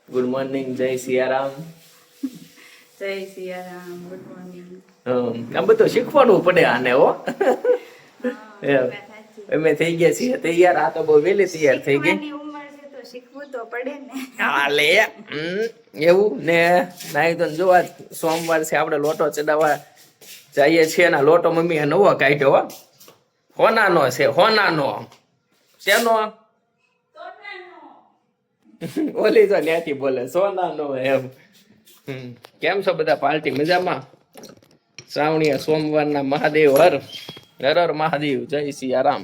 Good morning, જય સિયારામ. જય Siyaram. Good morning. આ બધું શીખવાનું પડે આને હો. અમે થઈ ગયા છીએ તૈયાર. આ તો બહુ વહેલી તૈયાર થઈ ગઈ. ઉંમર છે તો શીખવું તો પડે ને. હાલે એવું ને નાઈ તો જોવા સોમવાર છે આપણે લોટો ચડાવવા જઈએ છીએ ને લોટો મમ્મી નવો કાઢ્યો હો. હોનાનો છે, હોનાનો. શેનો? ઓલી તો ન્યાથી બોલે સોનાનો એમ. કેમ છો બધા પાર્ટી મજામાં? શ્રાવણીયા સોમવારના મહાદેવ હર હર મહાદેવ, જય સિયારામ.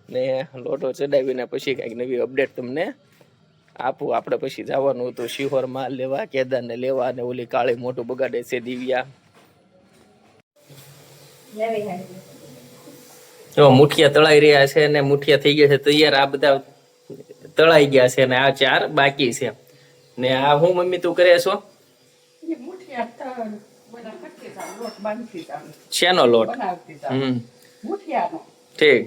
ને લોટો ચડાવીને પછી કઈક નવી અપડેટ તમને આપું. આપણે પછી જવાનું હતું શિહોર માલ લેવા, કેદારને લેવા, અને ઓલી કાળી મોટું બગાડે છે દિવ્યા. જો મુઠિયા તળાઈ રહ્યા છે ને મુઠિયા થઈ ગયા છે તૈયાર. આ બધા તળાઈ ગયા છે ને આ 4 બાકી છે. ને આ હું મમ્મી તું કરે છો? શેનો લોટ? ઠીક.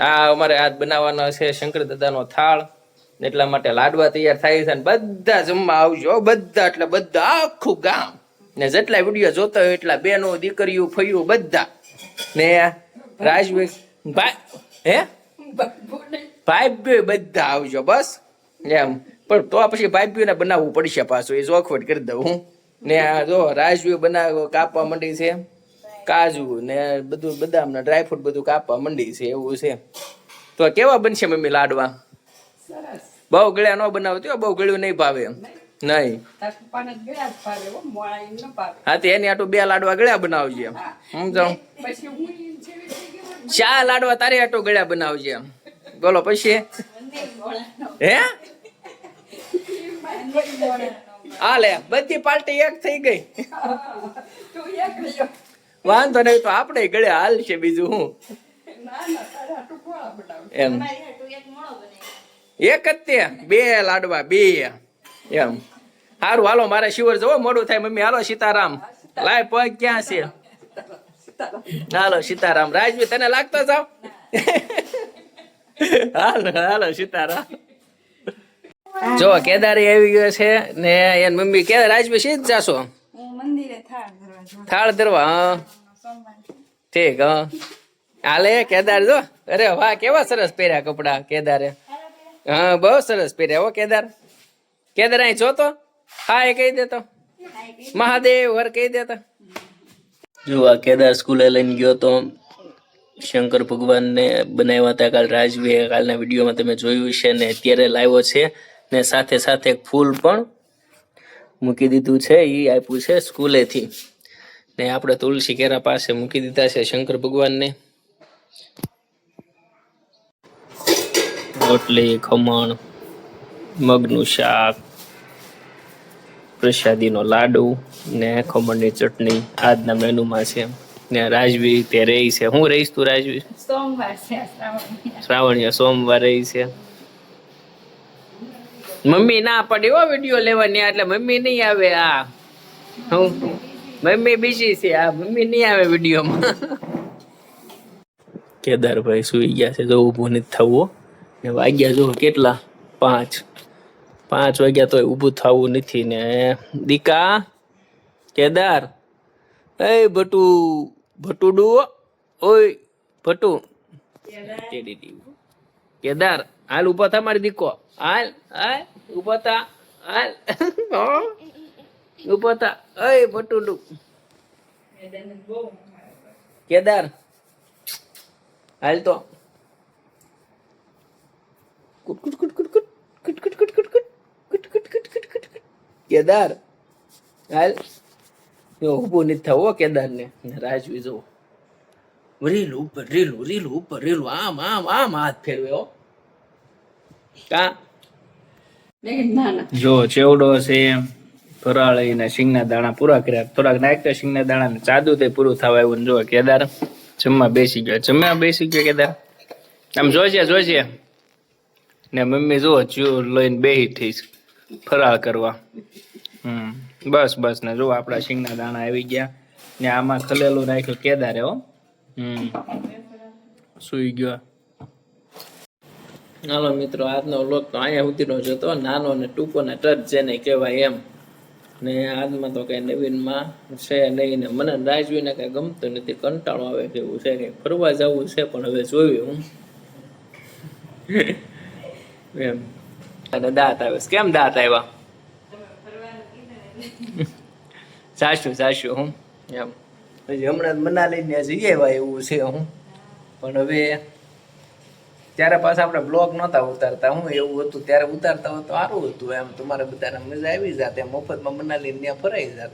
આ અમારે આજ બનાવવાનો છે શંકર દાદાનો થાળ. એટલા માટે લાડવા તૈયાર થાય છે. બધા જમવા આવજો, બધા એટલે બધા, આખું ગામ ને જેટલા વિડીયો જોતા હોય એટલા બેનો દીકરીઓ ફઈઓ બધા. ને રાજભાઈ ભાઈ ભાઈ બધા આવજો બસ એમ. પણ તો પછી ભાઈ ને બનાવવું પડશે પાછું, એ જોખવટ કરી દઉં હું. ને આ જો રાજવી બનાવ કાપવા માંડી છે, કાજુ ને બધું બદામ ને ડ્રાયફ્રૂટ બધું કાપવા માંડી છે. એવું છે. તો કેવા બનશે મમ્મી લાડવા? બહુ ગળ્યા ન બનાવતી, બહુ ગળ્યું નહીં ભાવે એમ નહીં. હા તો એની આટું 2 લાડવા ગળ્યા બનાવજે એમ. સમજો 4 લાડવા તારે આટું ગળ્યા બનાવજે એમ. બોલો પછી હે હાલે બધી પાર્ટી એક થઈ ગઈ. વાંધો નહીં, તો આપણે ગળે હાલ છે. બીજું હું એમ એક જ તે 2 લાડવા 2 એમ. સારું હાલો, મારે શિવર જવો મોડું થાય. મમ્મી હાલો સીતારામ. લાય પગ ક્યાં છે? હાલો સીતારામ. રાજવી તને લાગતો જાવ. હાલો હાલો સીતારામ. જો કેદારી આવી ગયો છે ને એન મમ્મી કે રાજવી સીધ જાશો મંદિરે થાળ ધરવા? હા ઠીક. હા હાલે કેદાર જો. અરે વાહ, કેવા સરસ પહેર્યા કપડા કેદારે. હા બહુ સરસ પહેર્યા હો કેદાર. કેદાર અહીં જોતો હા એ કહી દેતો મહાદેવ હર કહી દેતા. જો આ કેદાર સ્કૂલે લઈને ગયો તો શંકર ભગવાનને બનાવ્યા હતા કાલ રાજવીએ. કાલના વિડીયોમાં તમે જોયું છે ને અત્યારે લાવ્યો છે. ને સાથે સાથે એક ફૂલ પણ મૂકી દીધું છે, એ આપ્યું છે સ્કૂલેથી. ને આપણે તુલસી કેરા પાસે મૂકી દીધા છે શંકર ભગવાનને. રોટલી, ખમણ, મગનું શાક, પ્રસાદીનો લાડુ ને ખમણની ચટણી આજના મેનુમાં છે. ને રાજવી તે રહી છે. હું રહીશ તું રાજવી? સોમવાર છે શ્રાવણીય સોમવાર રહી છે. મમ્મી ના પડી હો વિડીયો લેવાની, એટલે મમ્મી નહીં આવે. આ હું મમ્મી બીજી છે, આ મમ્મી નહીં આવે વિડીયોમાં. કેદારભાઈ સુઈ ગયા છે, જો ઊભું નથી થવું. ને વાગ્યા જો કેટલા 5 વાગ્યા તો ઊભું થવું નથી. ને દીકા કેદાર એ ભટુ ભટુડુ ઓય ભટુ કેદાર હાલ ઉભા થા મારી દીકો. હાલ હાલ ઉભા થા. હાલ ઉભા થા. ઓય ભટુડુ કેદાર હાલ તો. કેદાર હાલ. ઉભું નથી થવું કેદાર ને. રાજવી જો રીલું ઉપર રીલું રીલું ઉપર રીલું આમ આમ આમ હાથ ફેરવે હો. કા જો ચેવડો છે, ફરાળી ને સિંગના દાણા પૂરા કર્યા. થોડાક નાખ્યા સિંગના દાણા ને ચાદુ તે પૂરું થવા આવ્યું. જો કેદાર જમવા બેસી ગયો. કેદાર આમ જોજે. ને મમ્મી જો ચૂર લઈને બેહી થઈશ ફરાળ કરવા. બસ ને જો આપડા સિંગના દાણા આવી ગયા. ને આમાં ખલેલું નાખ્યું કેદારે હો. સુઈ ગયો. હાલો મિત્રો, આજનો વ્લોગ તો અહીંયા સુધીનો જ હતો. નાનો ને ટૂંકો ને ટચ જેને કહેવાય એમ. ને આજમાં તો કઈ નવીનમાં છે નહીં. ને મને રાજવીને કઈ ગમતું નથી, કંટાળો આવે જેવું છે. કઈ ફરવા જવું છે પણ હવે જોયું હું એમ. અને દાંત આવે છે. કેમ દાંત આવ્યા? સાચું હું એમ. પછી હમણાં મનાલી ને જઈ આવ્યા એવું છે હું. પણ હવે ત્યારે પાછા આપણે બ્લોગ નહોતા ઉતારતા, હું એવું હતું ત્યારે ઉતારતા હોય તો સારું હતું એમ. તમારે બધાને મજા આવી જાત એમ, મફતમાં મનાલી ત્યાં ફરાઈ જાત.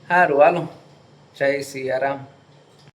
સારું, હાલો, જય સિયારામ.